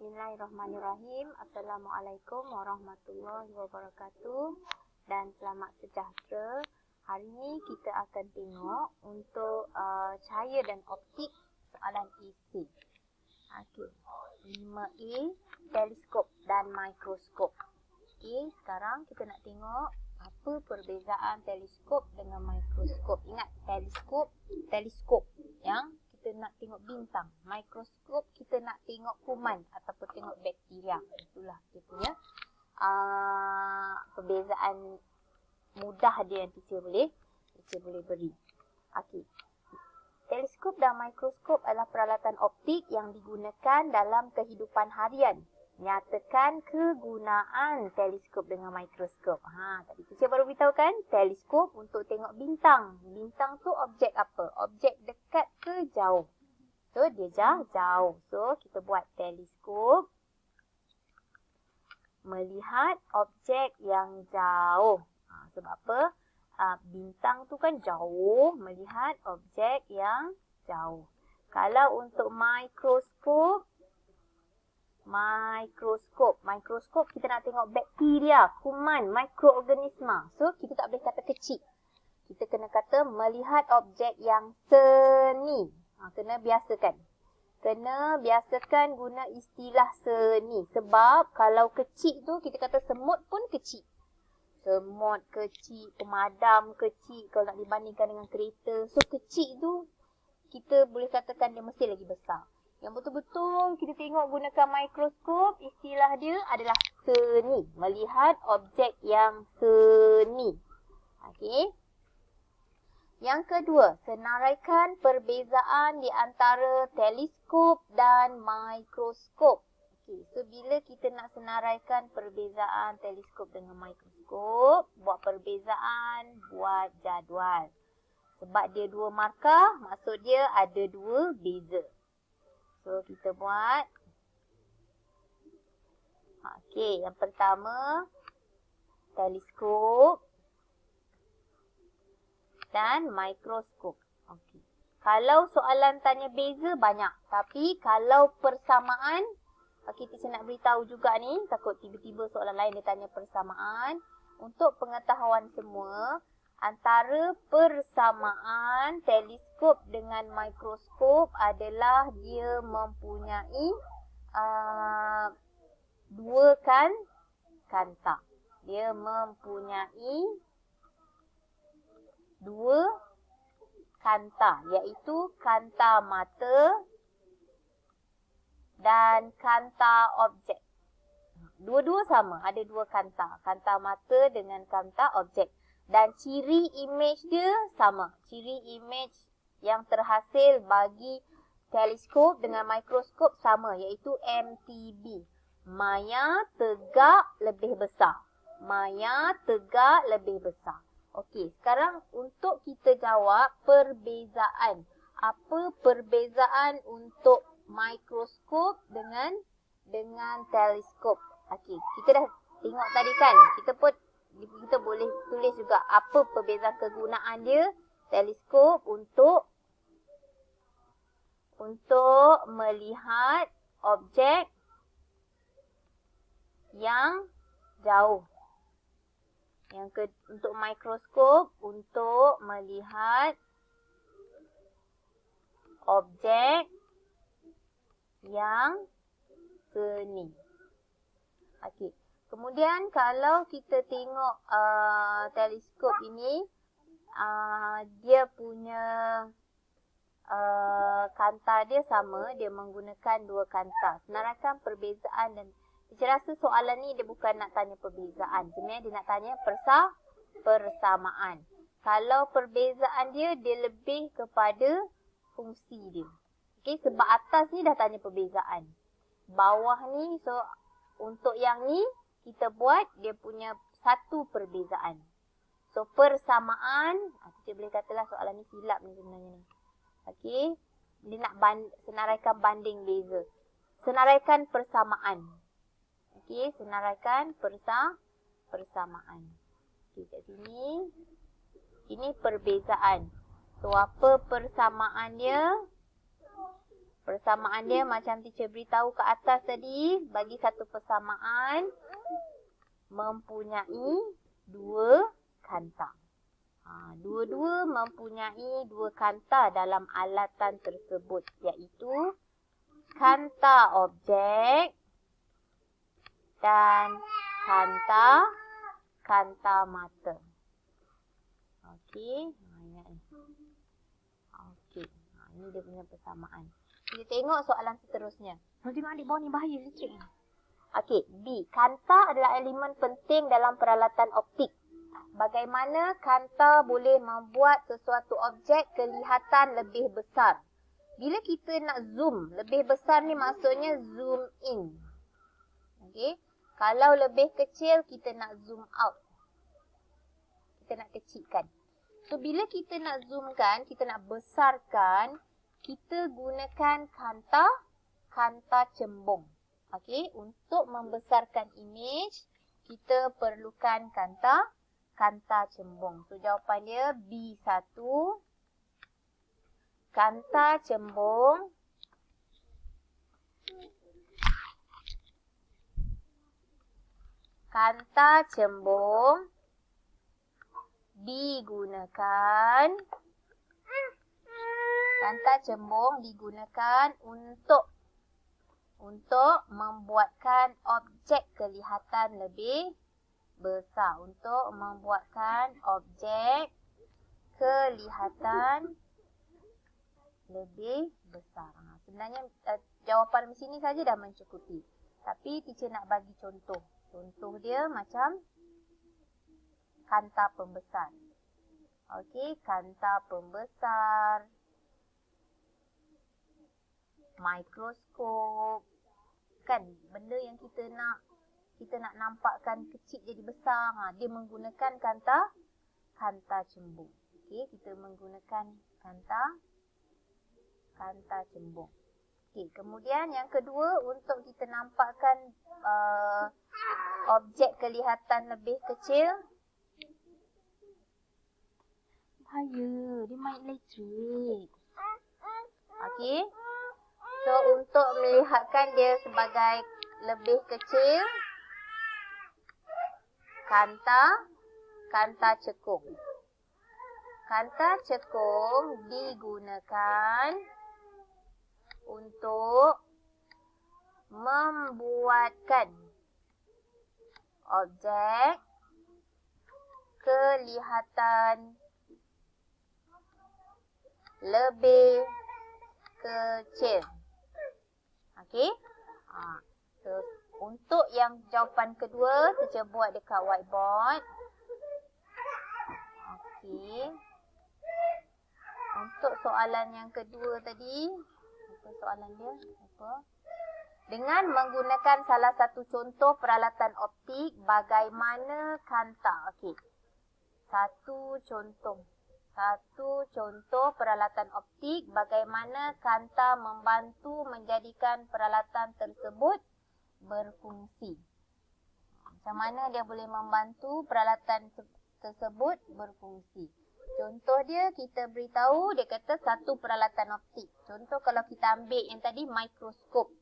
Bismillahirrahmanirrahim. Assalamualaikum warahmatullahi wabarakatuh dan selamat sejahtera. Hari ini kita akan tengok untuk cahaya dan optik soalan isi. Okey. 5A, teleskop dan mikroskop. Okey, sekarang kita nak tengok apa perbezaan teleskop dengan mikroskop. Ingat, teleskop yang kita nak tengok bintang. Mikroskop kita nak tengok kuman ataupun tengok bakteria. Itulah dia punya perbezaan mudah dia yang teacher boleh beri. Okey. Teleskop dan mikroskop adalah peralatan optik yang digunakan dalam kehidupan harian. Nyatakan kegunaan teleskop dengan mikroskop. Tadi teacher baru beritahu kan, teleskop untuk tengok bintang. Bintang tu objek apa? Objek dekat ke jauh? So, dia jauh. So, kita buat teleskop melihat objek yang jauh. Sebab apa? Bintang tu kan jauh, melihat objek yang jauh. Kalau untuk mikroskop kita nak tengok bakteria, kuman, mikroorganisma. So, kita tak boleh kata kecil. Kita kena kata melihat objek yang seni. Kena biasakan guna istilah seni. Sebab kalau kecil tu, kita kata semut pun kecil. Semut kecil, pemadam kecil kalau nak dibandingkan dengan kereta. So, kecil tu, kita boleh katakan dia mesti lagi besar. Yang betul-betul kita tengok gunakan mikroskop, istilah dia adalah seni. Melihat objek yang seni. Okey. Yang kedua, senaraikan perbezaan di antara teleskop dan mikroskop. Okey, so bila kita nak senaraikan perbezaan teleskop dengan mikroskop, buat perbezaan, buat jadual. Sebab dia dua markah, maksud dia ada dua beza. So, kita buat. Okey, yang pertama, teleskop dan mikroskop. Okey. Kalau soalan tanya beza, banyak. Tapi, kalau persamaan, kita nak beritahu juga ni, takut tiba-tiba soalan lain dia tanya persamaan. Untuk pengetahuan semua, antara persamaan teleskop dengan mikroskop adalah dia mempunyai dua kanta. Dia mempunyai dua kanta, iaitu kanta mata dan kanta objek. Dua-dua sama, ada dua kanta. Kanta mata dengan kanta objek. Dan ciri imej dia sama. Ciri imej yang terhasil bagi teleskop dengan mikroskop sama, iaitu MTB. Maya tegak lebih besar. Okey, sekarang untuk kita jawab perbezaan. Apa perbezaan untuk mikroskop dengan teleskop? Okey, kita dah tengok tadi kan. Kita boleh tulis juga apa perbezaan kegunaan dia. Teleskop untuk melihat objek yang jauh. Untuk mikroskop untuk melihat objek yang seni. Okey. Kemudian kalau kita tengok teleskop ini, dia punya kanta dia sama, dia menggunakan dua kanta. Senaraikan perbezaan dan saya rasa soalan ni dia bukan nak tanya perbezaan. Sebenarnya dia nak tanya persamaan. Kalau perbezaan dia lebih kepada fungsi dia. Okey, sebab atas ni dah tanya perbezaan. Bawah ni, so untuk yang ni, kita buat dia punya satu perbezaan. So, persamaan, kita boleh katalah soalan ni silap ni sebenarnya ni. Okey, dia nak senaraikan banding beza. Senaraikan persamaan. Okey, senaraikan persamaan. Okey, kat sini. Ini perbezaan. So, apa persamaan dia? Persamaan dia macam teacher beritahu ke atas tadi. Bagi satu persamaan. Mempunyai 2 kanta. Dua-dua mempunyai 2 kanta dalam alatan tersebut. Iaitu kanta objek dan kanta mata. Okey. Ingat ni. Okey. Ini dia punya persamaan. Kita tengok soalan seterusnya. Tengok adik bawah ni bahaya elektrik ni. Okey. B. Kanta adalah elemen penting dalam peralatan optik. Bagaimana kanta boleh membuat sesuatu objek kelihatan lebih besar? Bila kita nak zoom, lebih besar ni maksudnya zoom in. Okey. Kalau lebih kecil, kita nak zoom out. Kita nak kecilkan. So, bila kita nak zoomkan, kita nak besarkan, kita gunakan kanta cembung. Okey. Untuk membesarkan image, kita perlukan kanta cembung. So, jawapan dia B1. Kanta cembung digunakan untuk membuatkan objek kelihatan lebih besar. Sebenarnya jawapan di sini saja dah mencukupi. Tapi teacher nak bagi contoh. Contoh dia macam kanta pembesar. Okey, kanta pembesar. Mikroskop. Kan benda yang kita nak nampakkan kecil jadi besar. Dia menggunakan kanta cembung. Okey, kita menggunakan kanta cembung. Okey, kemudian yang kedua, untuk kita nampakkan objek kelihatan lebih kecil. Bahaya, dia main elektrik. Okey. So, untuk melihatkan dia sebagai lebih kecil, kanta cekung. Kanta cekung digunakan untuk membuatkan objek kelihatan lebih kecil. Okey. So, untuk yang jawapan kedua, teacher buat dekat whiteboard. Okey. Untuk soalan yang kedua tadi, apa soalan dia? Dengan menggunakan salah satu contoh peralatan optik, bagaimana kanta? Okey. Satu contoh peralatan optik, bagaimana kanta membantu menjadikan peralatan tersebut berfungsi. Macam mana dia boleh membantu peralatan tersebut berfungsi? Contoh dia, kita beritahu, dia kata satu peralatan optik. Contoh kalau kita ambil yang tadi, mikroskop.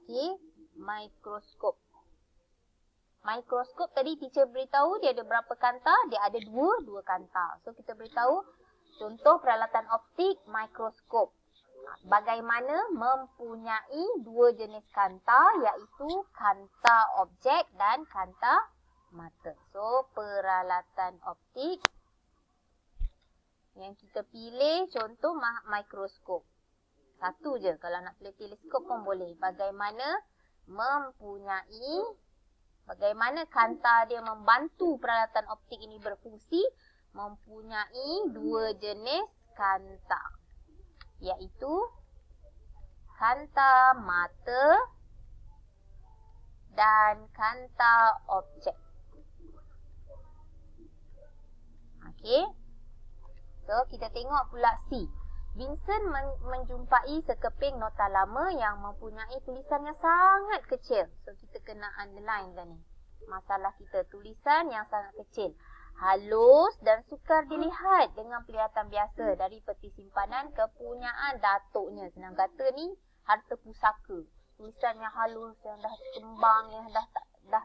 Okey, mikroskop. Mikroskop tadi teacher beritahu dia ada berapa kanta? Dia ada dua kanta. So, kita beritahu contoh peralatan optik, mikroskop. Bagaimana mempunyai 2 jenis kanta, iaitu kanta objek dan kanta mata. So, peralatan optik yang kita pilih contoh mikroskop. Satu je. Kalau nak pilih teleskop pun boleh. Bagaimana kanta dia membantu peralatan optik ini berfungsi, mempunyai 2 jenis kanta, iaitu kanta mata dan kanta objek. Okey. So, kita tengok pula C. Vincent menjumpai sekeping nota lama yang mempunyai tulisan yang sangat kecil. So, kita kena underline dah ni. Masalah kita, tulisan yang sangat kecil. halus dan sukar dilihat dengan penglihatan biasa dari peti simpanan kepunyaan datuknya. Senang kata ni harta pusaka. Tulisan yang halus, yang dah kembang, yang dah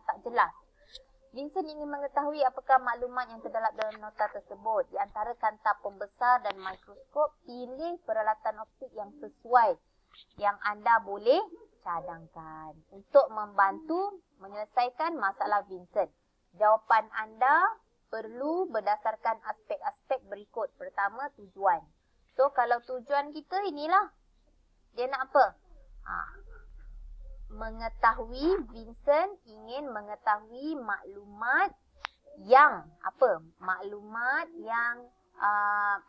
tak jelas. Vincent ingin mengetahui apakah maklumat yang terdapat dalam nota tersebut. Di antara kanta pembesar dan mikroskop, pilih peralatan optik yang sesuai yang anda boleh cadangkan untuk membantu menyelesaikan masalah Vincent. Jawapan anda perlu berdasarkan aspek-aspek berikut. Pertama, tujuan. So, kalau tujuan kita inilah, dia nak apa? Mengetahui, Vincent ingin mengetahui maklumat yang apa? Maklumat yang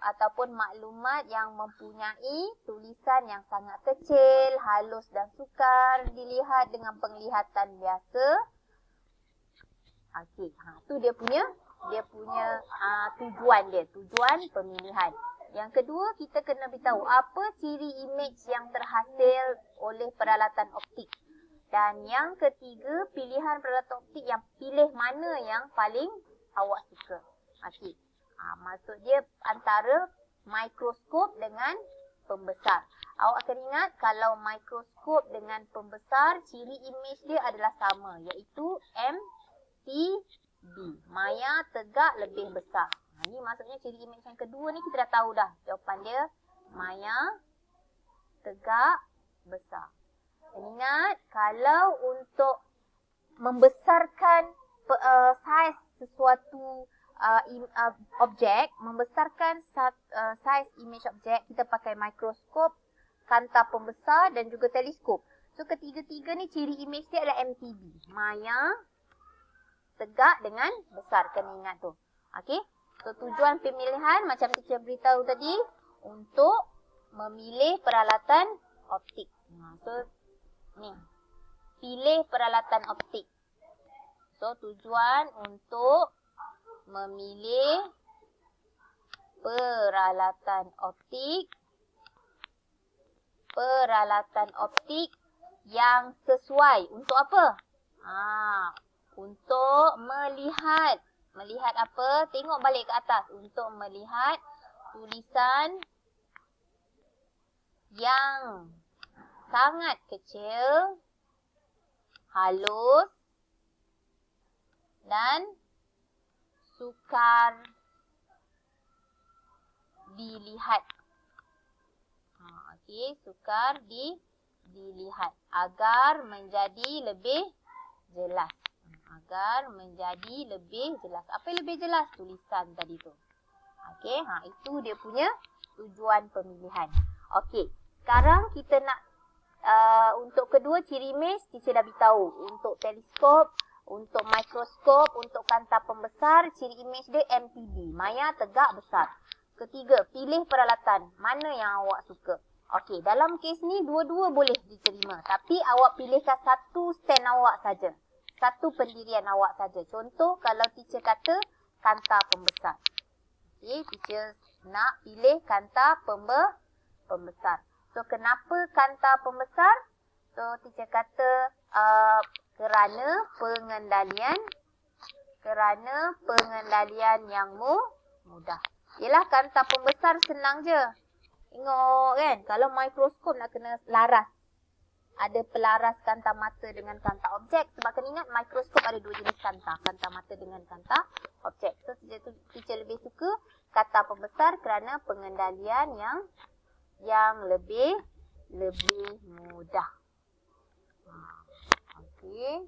ataupun maklumat yang mempunyai tulisan yang sangat kecil, halus dan sukar dilihat dengan penglihatan biasa. Okey, tu dia punya tujuan dia, tujuan pemilihan. Yang kedua, kita kena beritahu apa ciri imej yang terhasil oleh peralatan optik. Dan yang ketiga, pilihan peralatan optik yang pilih mana yang paling awak suka. Okey. Maksud dia antara mikroskop dengan pembesar. Awak akan ingat kalau mikroskop dengan pembesar, ciri imej dia adalah sama, iaitu MTB. Maya tegak lebih besar. Ni maksudnya ciri imej yang kedua ni kita dah tahu dah. Jawapan dia maya tegak besar. Dan ingat, kalau untuk membesarkan saiz sesuatu objek, membesarkan saiz imej objek, kita pakai mikroskop, kanta pembesar dan juga teleskop. So, ketiga-tiga ni ciri imej dia adalah MTB. Maya, tegak dengan besar. Kena ingat tu. Okey. So, tujuan pemilihan macam teacher beritahu tadi, untuk memilih peralatan optik. So, ni. Pilih peralatan optik. So, tujuan untuk memilih peralatan optik yang sesuai. Untuk apa? Untuk melihat. Melihat apa? Tengok balik ke atas. Untuk melihat tulisan yang sangat kecil, halus dan sukar dilihat. Okey, sukar dilihat agar menjadi lebih jelas. Agar menjadi lebih jelas. Apa yang lebih jelas? Tulisan tadi tu. Okey, itu dia punya tujuan pemilihan. Okey, sekarang kita nak untuk kedua ciri imej, teacher dah beritahu. Untuk teleskop, untuk mikroskop, untuk kanta pembesar, ciri imej dia MTB. Maya tegak besar. Ketiga, pilih peralatan. Mana yang awak suka? Okey, dalam kes ni dua-dua boleh diterima. Tapi awak pilihkan satu stand awak saja. Satu pendirian awak saja. Contoh, kalau teacher kata kanta pembesar. Okey, teacher nak pilih kanta pembesar. So, kenapa kanta pembesar? So, teacher kata kerana pengendalian yang mudah. Yelah, kanta pembesar senang je. Tengok kan, kalau mikroskop nak kena laras. Ada pelaras kanta mata dengan kanta objek. Sebab kena ingat, mikroskop ada dua jenis kanta. Kanta mata dengan kanta objek. So, teacher lebih suka kanta pembesar kerana pengendalian yang lebih mudah. Okey.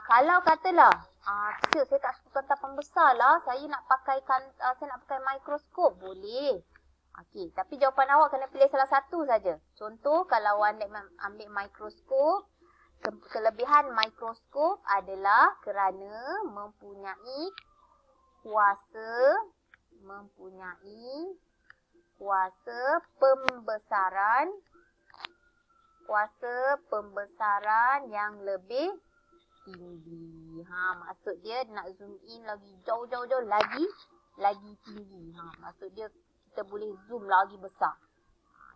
Kalau katalah, teacher saya tak suka kanta pembesar lah. Saya nak pakai mikroskop. Boleh. Okey, tapi jawapan awak kena pilih salah satu saja. Contoh, kalau awak ambil mikroskop, kelebihan mikroskop adalah kerana mempunyai kuasa pembesaran yang lebih tinggi. Maksud dia nak zoom in lagi jauh-jauh lagi tinggi. Maksud dia kita boleh zoom lagi besar.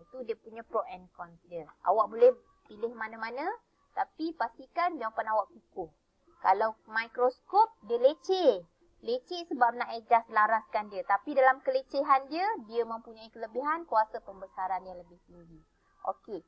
Itu dia punya pro and cons dia. Awak boleh pilih mana-mana, tapi pastikan jawapan awak kukuh. Kalau mikroskop, dia leceh. Leceh sebab nak adjust laraskan dia. Tapi dalam kelecehan dia, dia mempunyai kelebihan kuasa pembesaran yang lebih tinggi. Okey.